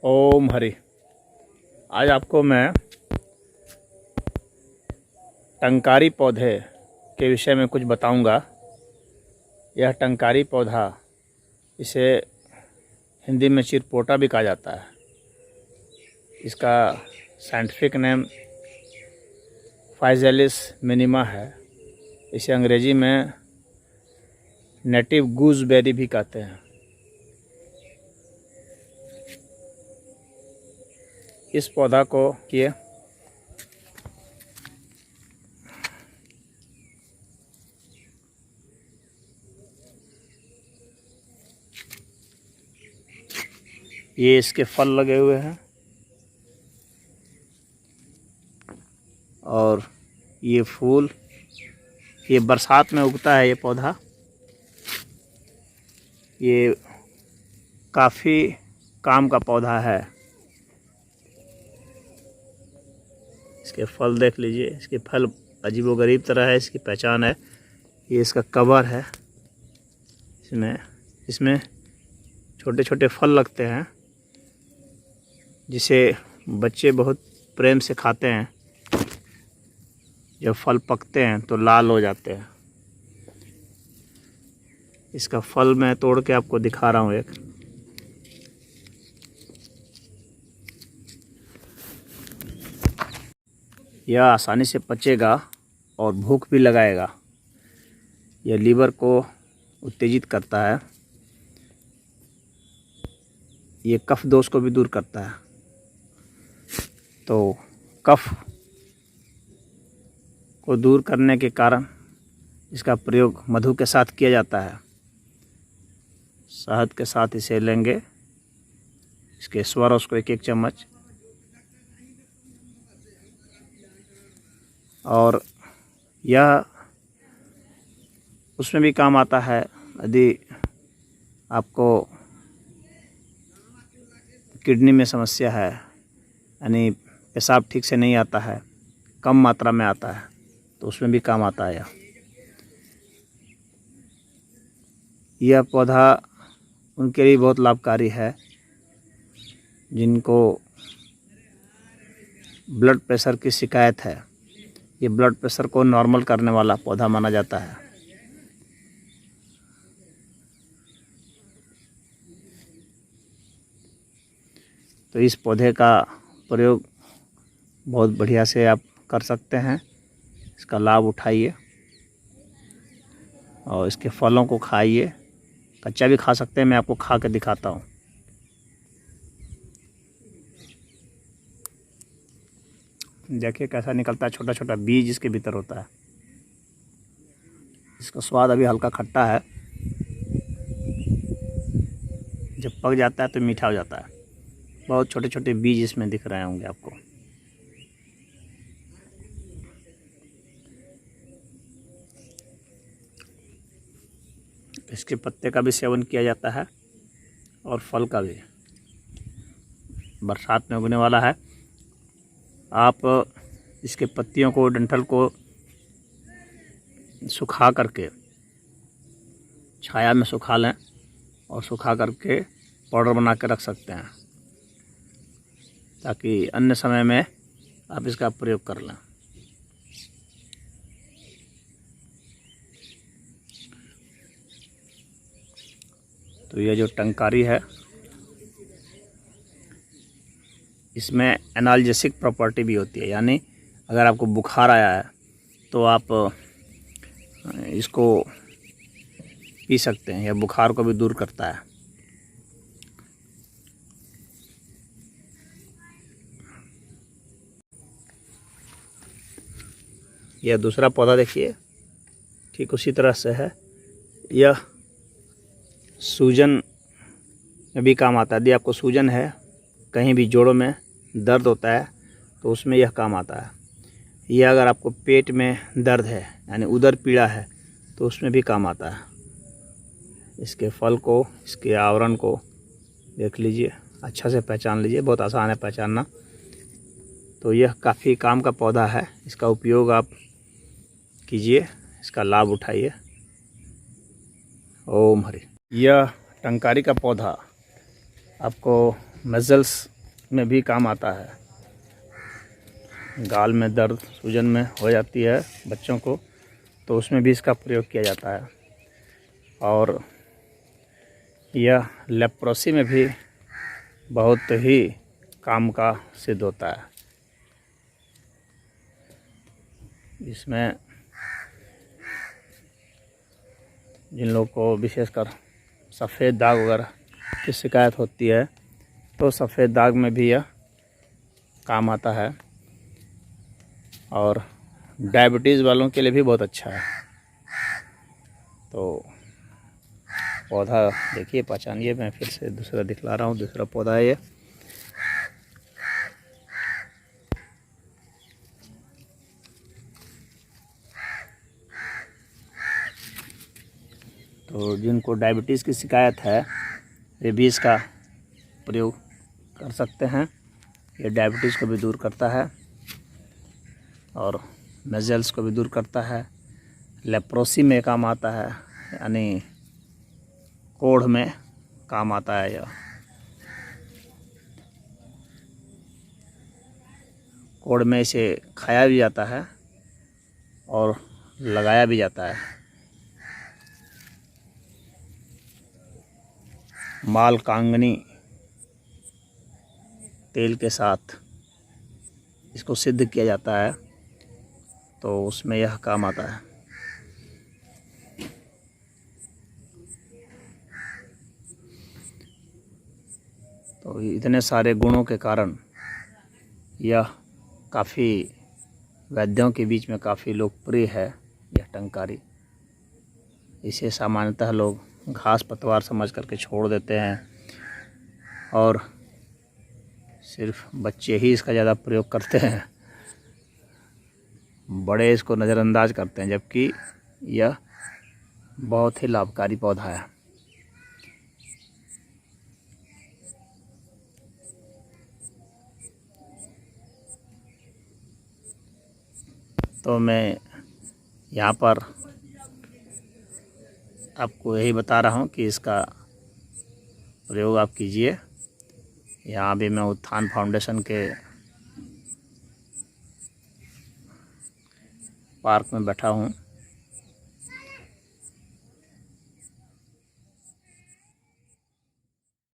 ओम हरि। आज आपको मैं टंकारी पौधे के विषय में कुछ बताऊंगा। यह टंकारी पौधा, इसे हिंदी में चिरपोटा भी कहा जाता है। इसका साइंटिफिक नेम फाइजेलिस मिनिमा है। इसे अंग्रेजी में नेटिव गूसबेरी भी कहते हैं। इस पौधा को किए ये इसके फल लगे हुए हैं और ये फूल, ये बरसात में उगता है। ये पौधा ये काफ़ी काम का पौधा है। इसके फल देख लीजिए, इसके फल अजीबोगरीब तरह है। इसकी पहचान है, ये इसका कवर है। इसमें छोटे छोटे फल लगते हैं जिसे बच्चे बहुत प्रेम से खाते हैं। जब फल पकते हैं तो लाल हो जाते हैं। इसका फल मैं तोड़ के आपको दिखा रहा हूँ। एक यह आसानी से पचेगा और भूख भी लगाएगा। यह लीवर को उत्तेजित करता है। ये कफ दोष को भी दूर करता है। तो कफ को दूर करने के कारण इसका प्रयोग मधु के साथ किया जाता है। शहद के साथ इसे लेंगे, इसके स्वारस को एक एक चम्मच, और यह उसमें भी काम आता है यदि आपको किडनी में समस्या है, यानी पेशाब ठीक से नहीं आता है, कम मात्रा में आता है, तो उसमें भी काम आता है। यह पौधा उनके लिए बहुत लाभकारी है जिनको ब्लड प्रेशर की शिकायत है। ये ब्लड प्रेशर को नॉर्मल करने वाला पौधा माना जाता है। तो इस पौधे का प्रयोग बहुत बढ़िया से आप कर सकते हैं। इसका लाभ उठाइए और इसके फलों को खाइए। कच्चा भी खा सकते हैं, मैं आपको खा के दिखाता हूँ। देखिए कैसा निकलता है, छोटा छोटा बीज इसके भीतर होता है। इसका स्वाद अभी हल्का खट्टा है, जब पक जाता है तो मीठा हो जाता है। बहुत छोटे छोटे बीज इसमें दिख रहे होंगे आपको। इसके पत्ते का भी सेवन किया जाता है और फल का भी। बरसात में उगने वाला है। आप इसके पत्तियों को, डंठल को सुखा करके छाया में सुखा लें और सुखा करके पाउडर बना के रख सकते हैं, ताकि अन्य समय में आप इसका प्रयोग कर लें। तो यह जो टंकारी है, इसमें एनाल्जेसिक प्रॉपर्टी भी होती है। यानी अगर आपको बुखार आया है तो आप इसको पी सकते हैं। यह बुखार को भी दूर करता है। यह दूसरा पौधा देखिए, ठीक उसी तरह से है। यह सूजन में भी काम आता है। यदि आपको सूजन है, कहीं भी जोड़ों में दर्द होता है, तो उसमें यह काम आता है। यह अगर आपको पेट में दर्द है, यानी उदर पीड़ा है, तो उसमें भी काम आता है। इसके फल को, इसके आवरण को देख लीजिए, अच्छा से पहचान लीजिए। बहुत आसान है पहचानना। तो यह काफ़ी काम का पौधा है। इसका उपयोग आप कीजिए, इसका लाभ उठाइए। ओम हरि। यह टंकारी का पौधा आपको मसल्स में भी काम आता है। गाल में दर्द सूजन में हो जाती है बच्चों को, तो उसमें भी इसका प्रयोग किया जाता है। और यह लेप्रोसी में भी बहुत ही काम का सिद्ध होता है। इसमें जिन लोगों को विशेषकर सफ़ेद दाग वगैरह की शिकायत होती है, तो सफ़ेद दाग में भी यह काम आता है। और डायबिटीज़ वालों के लिए भी बहुत अच्छा है। तो पौधा देखिए, पहचानिए। मैं फिर से दूसरा दिखला रहा हूँ, दूसरा पौधा है ये। तो जिनको डायबिटीज़ की शिकायत है, ये भी इसका प्रयोग कर सकते हैं। ये डायबिटीज़ को भी दूर करता है और मेजल्स को भी दूर करता है। लेप्रोसी में काम आता है, यानी कोढ़ में काम आता है। यह कोढ़ में इसे खाया भी जाता है और लगाया भी जाता है। मालकांगनी तेल के साथ इसको सिद्ध किया जाता है, तो उसमें यह काम आता है। तो इतने सारे गुणों के कारण यह काफ़ी वैद्यों के बीच में काफ़ी लोकप्रिय है। यह टंकारी, इसे सामान्यतः लोग घास पतवार समझ करके छोड़ देते हैं और सिर्फ बच्चे ही इसका ज़्यादा प्रयोग करते हैं, बड़े इसको नज़रअंदाज करते हैं, जबकि यह बहुत ही लाभकारी पौधा है। तो मैं यहाँ पर आपको यही बता रहा हूँ कि इसका प्रयोग आप कीजिए। यहाँ भी मैं उत्थान फाउंडेशन के पार्क में बैठा हूँ।